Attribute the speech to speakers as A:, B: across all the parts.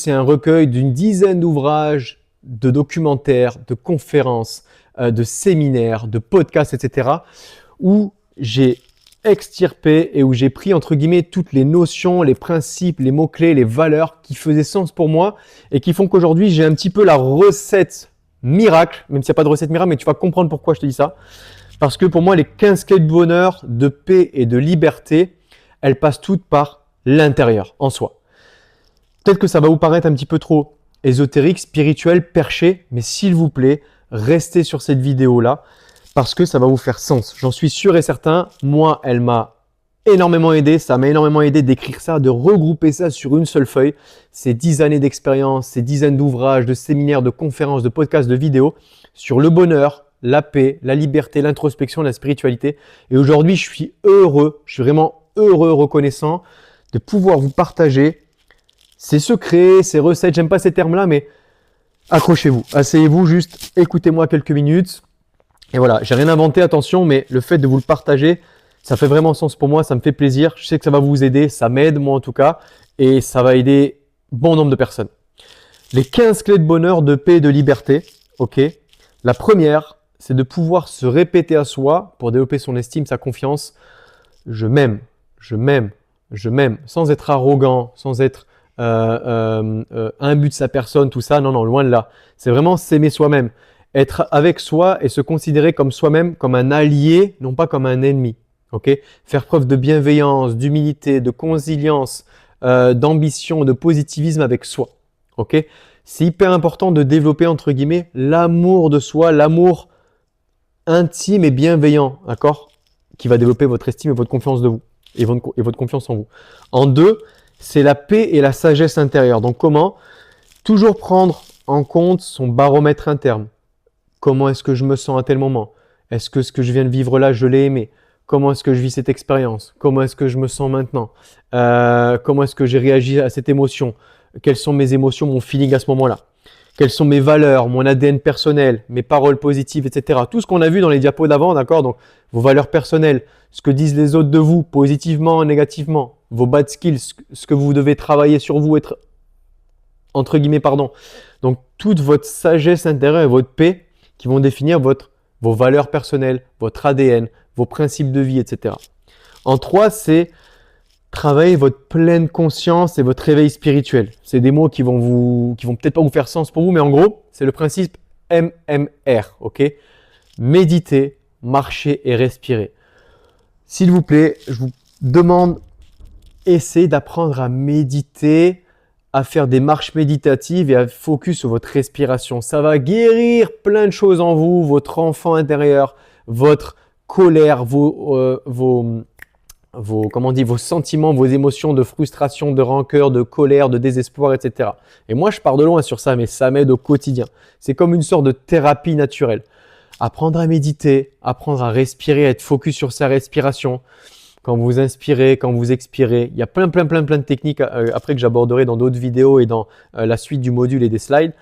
A: C'est un recueil d'une dizaine d'ouvrages, de documentaires, de conférences, de séminaires, de podcasts, etc. où j'ai extirpé et où j'ai pris entre guillemets toutes les notions, les principes, les mots-clés, les valeurs qui faisaient sens pour moi et qui font qu'aujourd'hui j'ai un petit peu la recette miracle, même s'il n'y a pas de recette miracle, mais tu vas comprendre pourquoi je te dis ça. Parce que pour moi, les 15 clés de bonheur, de paix et de liberté, elles passent toutes par l'intérieur, en soi. Peut-être que ça va vous paraître un petit peu trop ésotérique, spirituel, perché, mais s'il vous plaît, restez sur cette vidéo-là parce que ça va vous faire sens. J'en suis sûr et certain. Moi, elle m'a énormément aidé. Ça m'a énormément aidé d'écrire ça, de regrouper ça sur une seule feuille. Ces 10 années d'expérience, ces dizaines d'ouvrages, de séminaires, de conférences, de podcasts, de vidéos sur le bonheur, la paix, la liberté, l'introspection, la spiritualité. Et aujourd'hui, je suis heureux, je suis vraiment heureux, reconnaissant de pouvoir vous partager ces secrets, ces recettes. J'aime pas ces termes-là, mais accrochez-vous, asseyez-vous, juste écoutez-moi quelques minutes. Et voilà, j'ai rien inventé, attention, mais le fait de vous le partager, ça fait vraiment sens pour moi, ça me fait plaisir. Je sais que ça va vous aider, ça m'aide moi en tout cas, et ça va aider bon nombre de personnes. Les 15 clés de bonheur, de paix et de liberté, ok. La première, c'est de pouvoir se répéter à soi pour développer son estime, sa confiance. Je m'aime, je m'aime, je m'aime, sans être arrogant, sans être imbu de sa personne, tout ça. Non, non, loin de là. C'est vraiment s'aimer soi-même. Être avec soi et se considérer comme soi-même, comme un allié, non pas comme un ennemi. Okay. Faire preuve de bienveillance, d'humilité, de consilience, d'ambition, de positivisme avec soi. Okay. C'est hyper important de développer, entre guillemets, l'amour de soi, l'amour intime et bienveillant, d'accord, qui va développer votre estime et votre confiance de vous, et votre confiance en vous. En deux, c'est la paix et la sagesse intérieure. Donc comment? Toujours prendre en compte son baromètre interne. Comment est-ce que je me sens à tel moment? Est-ce que ce que je viens de vivre là, je l'ai aimé? Comment est-ce que je vis cette expérience? Comment est-ce que je me sens maintenant? Comment est-ce que j'ai réagi à cette émotion? Quelles sont mes émotions, mon feeling à ce moment-là? Quelles sont mes valeurs, mon ADN personnel, mes paroles positives, etc. Tout ce qu'on a vu dans les diapos d'avant, d'accord? Donc, vos valeurs personnelles, ce que disent les autres de vous, positivement, négativement, vos bad skills, ce que vous devez travailler sur vous, être, entre guillemets, pardon. Donc, toute votre sagesse intérieure et votre paix qui vont définir vos valeurs personnelles, votre ADN, vos principes de vie, etc. En trois, c'est travailler votre pleine conscience et votre réveil spirituel. C'est des mots qui vont peut-être pas vous faire sens pour vous, mais en gros, c'est le principe MMR, ok? Méditer, marcher et respirer. S'il vous plaît, je vous demande, essayez d'apprendre à méditer, à faire des marches méditatives et à focus sur votre respiration. Ça va guérir plein de choses en vous, votre enfant intérieur, votre colère, vos sentiments, vos émotions de frustration, de rancœur, de colère, de désespoir, etc. Et moi, je pars de loin sur ça, mais ça m'aide au quotidien. C'est comme une sorte de thérapie naturelle. Apprendre à méditer, apprendre à respirer, à être focus sur sa respiration. Quand vous inspirez, quand vous expirez. Il y a plein de techniques après que j'aborderai dans d'autres vidéos et dans la suite du module et des slides.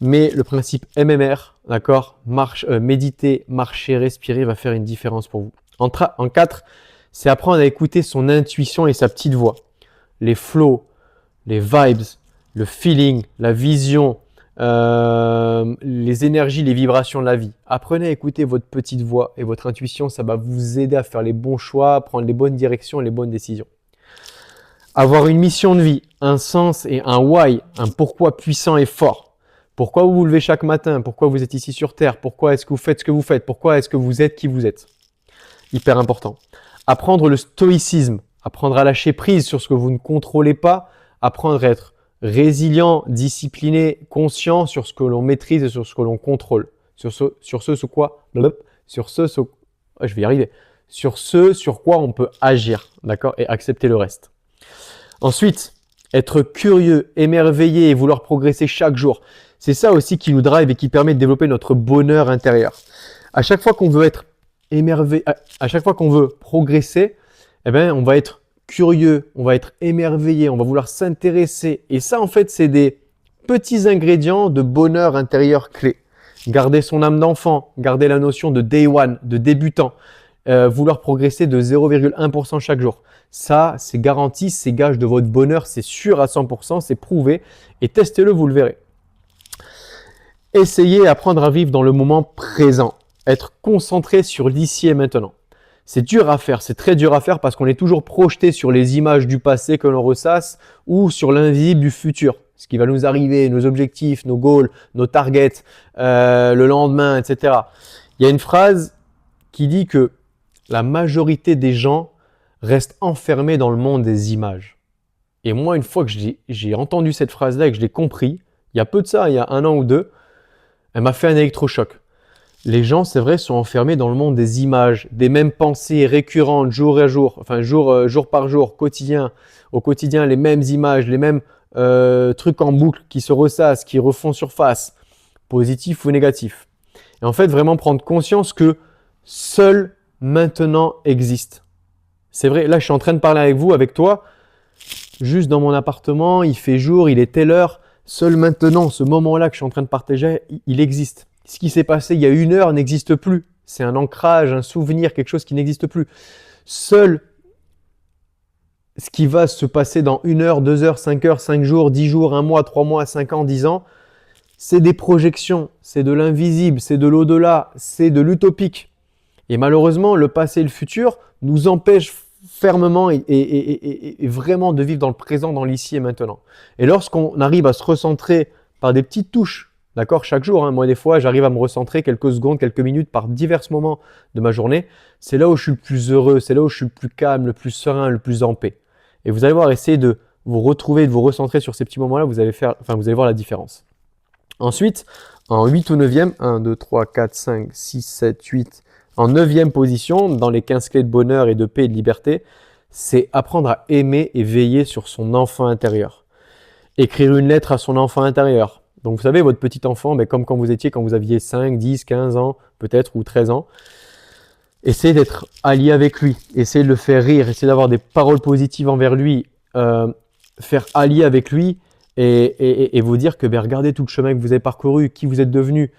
A: Mais le principe MMR, d'accord, méditer, marcher, respirer va faire une différence pour vous. En 4, c'est apprendre à écouter son intuition et sa petite voix. Les flows, les vibes, le feeling, la vision, les énergies, les vibrations de la vie. Apprenez à écouter votre petite voix et votre intuition, ça va vous aider à faire les bons choix, à prendre les bonnes directions et les bonnes décisions. Avoir une mission de vie, un sens et un why, un pourquoi puissant et fort. Pourquoi vous vous levez chaque matin? Pourquoi vous êtes ici sur Terre? Pourquoi est-ce que vous faites ce que vous faites? Pourquoi est-ce que vous êtes qui vous êtes? Hyper important. Apprendre le stoïcisme, apprendre à lâcher prise sur ce que vous ne contrôlez pas, apprendre à être résilient, discipliné, conscient sur ce que l'on maîtrise et sur ce que l'on contrôle. Sur ce sur quoi on peut agir, d'accord, et accepter le reste. Ensuite, être curieux, émerveillé et vouloir progresser chaque jour. C'est ça aussi qui nous drive et qui permet de développer notre bonheur intérieur. À chaque fois qu'on veut être émerveillé, à chaque fois qu'on veut progresser, eh ben, on va être curieux, on va être émerveillé, on va vouloir s'intéresser. Et ça, en fait, c'est des petits ingrédients de bonheur intérieur clés. Garder son âme d'enfant, garder la notion de day one, de débutant, vouloir progresser de 0,1% chaque jour. Ça, c'est garanti, c'est gage de votre bonheur, c'est sûr à 100%, c'est prouvé. Et testez-le, vous le verrez. Essayez d'apprendre à vivre dans le moment présent. Être concentré sur l'ici et maintenant. C'est dur à faire, c'est très dur à faire parce qu'on est toujours projeté sur les images du passé que l'on ressasse ou sur l'invisible du futur. Ce qui va nous arriver, nos objectifs, nos goals, nos targets, le lendemain, etc. Il y a une phrase qui dit que la majorité des gens restent enfermés dans le monde des images. Et moi, une fois que j'ai entendu cette phrase-là et que je l'ai compris, il y a peu de ça, il y a 1 an ou 2, elle m'a fait un électrochoc. Les gens, c'est vrai, sont enfermés dans le monde des images, des mêmes pensées récurrentes jour à jour, enfin jour par jour, quotidien. Au quotidien, les mêmes images, les mêmes trucs en boucle qui se ressassent, qui refont surface, positifs ou négatifs. Et en fait, vraiment prendre conscience que seul maintenant existe. C'est vrai, là, je suis en train de parler avec vous, avec toi, juste dans mon appartement, il fait jour, il est telle heure. Seul maintenant, ce moment-là que je suis en train de partager, il existe. Ce qui s'est passé il y a 1 heure n'existe plus. C'est un ancrage, un souvenir, quelque chose qui n'existe plus. Seul ce qui va se passer dans 1 heure, 2 heures, 5 heures, 5 jours, 10 jours, 1 mois, 3 mois, 5 ans, 10 ans, c'est des projections, c'est de l'invisible, c'est de l'au-delà, c'est de l'utopique. Et malheureusement, le passé et le futur nous empêchent fermement et vraiment de vivre dans le présent, dans l'ici et maintenant. Et lorsqu'on arrive à se recentrer par des petites touches, d'accord, chaque jour, moi des fois j'arrive à me recentrer quelques secondes, quelques minutes par divers moments de ma journée, c'est là où je suis le plus heureux, c'est là où je suis le plus calme, le plus serein, le plus en paix. Et vous allez voir, essayez de vous retrouver, de vous recentrer sur ces petits moments-là, vous allez voir la différence. Ensuite, en 8 ou 9e, 1, 2, 3, 4, 5, 6, 7, 8, en 9e position, dans les 15 clés de bonheur et de paix et de liberté, c'est apprendre à aimer et veiller sur son enfant intérieur. Écrire une lettre à son enfant intérieur. Donc vous savez, votre petit enfant, comme quand vous étiez, quand vous aviez 5, 10, 15 ans, peut-être, ou 13 ans, essayez d'être allié avec lui, essayez de le faire rire, essayez d'avoir des paroles positives envers lui, faire allié avec lui et vous dire que regardez tout le chemin que vous avez parcouru, qui vous êtes devenu,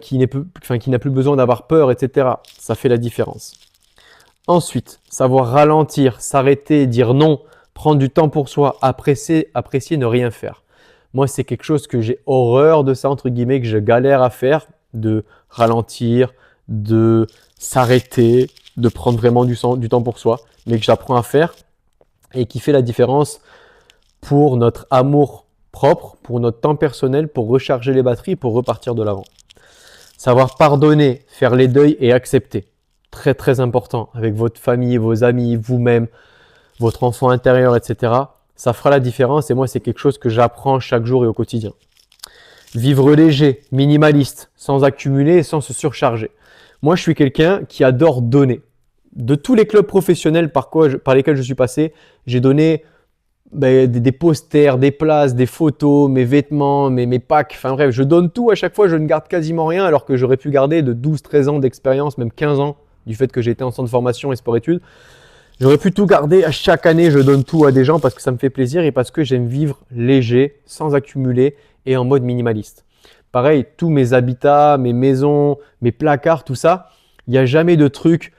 A: qui n'a plus besoin d'avoir peur, etc. Ça fait la différence. Ensuite, savoir ralentir, s'arrêter, dire non, prendre du temps pour soi, apprécier, ne rien faire. Moi, c'est quelque chose que j'ai horreur de ça, entre guillemets, que je galère à faire, de ralentir, de s'arrêter, de prendre vraiment du temps pour soi, mais que j'apprends à faire et qui fait la différence pour notre amour propre, pour notre temps personnel, pour recharger les batteries, pour repartir de l'avant. Savoir pardonner, faire les deuils et accepter. Très très important avec votre famille, vos amis, vous-même, votre enfant intérieur, etc. Ça fera la différence et moi c'est quelque chose que j'apprends chaque jour et au quotidien. Vivre léger, minimaliste, sans accumuler et sans se surcharger. Moi je suis quelqu'un qui adore donner. De tous les clubs professionnels par lesquels je suis passé, j'ai donné des posters, des places, des photos, mes vêtements, mes packs, enfin bref, je donne tout à chaque fois, je ne garde quasiment rien alors que j'aurais pu garder de 12-13 ans d'expérience, même 15 ans du fait que j'étais en centre de formation et sport-études. J'aurais pu tout garder, à chaque année je donne tout à des gens parce que ça me fait plaisir et parce que j'aime vivre léger, sans accumuler et en mode minimaliste. Pareil, tous mes habitats, mes maisons, mes placards, tout ça, il n'y a jamais de trucs...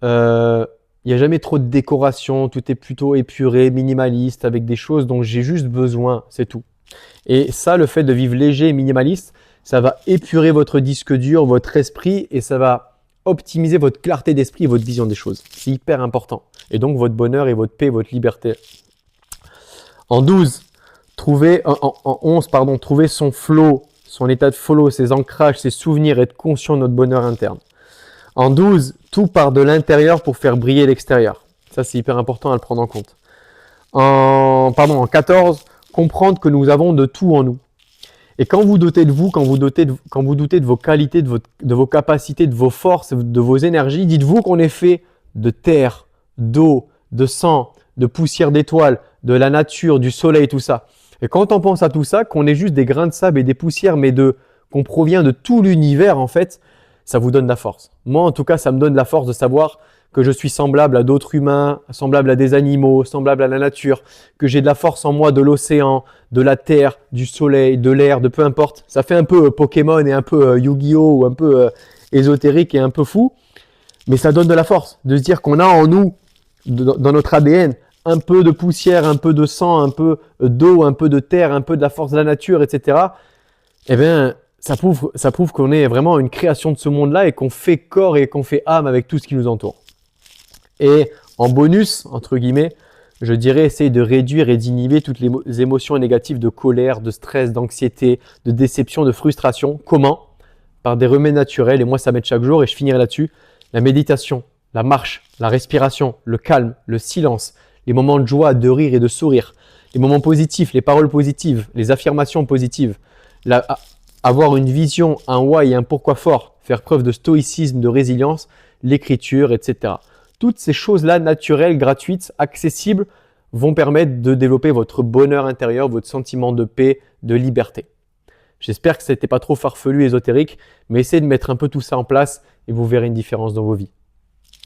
A: il n'y a jamais trop de décoration, tout est plutôt épuré, minimaliste, avec des choses dont j'ai juste besoin, c'est tout. Et ça, le fait de vivre léger et minimaliste, ça va épurer votre disque dur, votre esprit et ça va optimiser votre clarté d'esprit et votre vision des choses. C'est hyper important. Et donc votre bonheur et votre paix, votre liberté. En 11, trouver son flow, son état de flow, ses ancrages, ses souvenirs, être conscient de notre bonheur interne. En 12, tout part de l'intérieur pour faire briller l'extérieur. Ça, c'est hyper important à le prendre en compte. En 14, comprendre que nous avons de tout en nous. Et quand vous doutez de vous, quand vous doutez de vos qualités, de vos capacités, de vos forces, de vos énergies, dites-vous qu'on est fait de terre, d'eau, de sang, de poussière d'étoiles, de la nature, du soleil, tout ça. Et quand on pense à tout ça, qu'on est juste des grains de sable et des poussières, mais qu'on provient de tout l'univers en fait, ça vous donne de la force. Moi, en tout cas, ça me donne de la force de savoir que je suis semblable à d'autres humains, semblable à des animaux, semblable à la nature, que j'ai de la force en moi de l'océan, de la terre, du soleil, de l'air, de peu importe. Ça fait un peu Pokémon et un peu Yu-Gi-Oh! Ou un peu ésotérique et un peu fou. Mais ça donne de la force de se dire qu'on a en nous, dans notre ADN, un peu de poussière, un peu de sang, un peu d'eau, un peu de terre, un peu de la force de la nature, etc. Eh bien, ça prouve qu'on est vraiment une création de ce monde-là et qu'on fait corps et qu'on fait âme avec tout ce qui nous entoure. Et en bonus, entre guillemets, je dirais essaye de réduire et d'inhiber toutes les émotions négatives de colère, de stress, d'anxiété, de déception, de frustration. Comment? Par des remèdes naturels, et moi ça m'aide chaque jour et je finirai là-dessus. La méditation, la marche, la respiration, le calme, le silence, les moments de joie, de rire et de sourire, les moments positifs, les paroles positives, les affirmations positives, avoir une vision, un why et un pourquoi fort, faire preuve de stoïcisme, de résilience, l'écriture, etc. Toutes ces choses-là, naturelles, gratuites, accessibles, vont permettre de développer votre bonheur intérieur, votre sentiment de paix, de liberté. J'espère que ce n'était pas trop farfelu, ésotérique, mais essayez de mettre un peu tout ça en place et vous verrez une différence dans vos vies.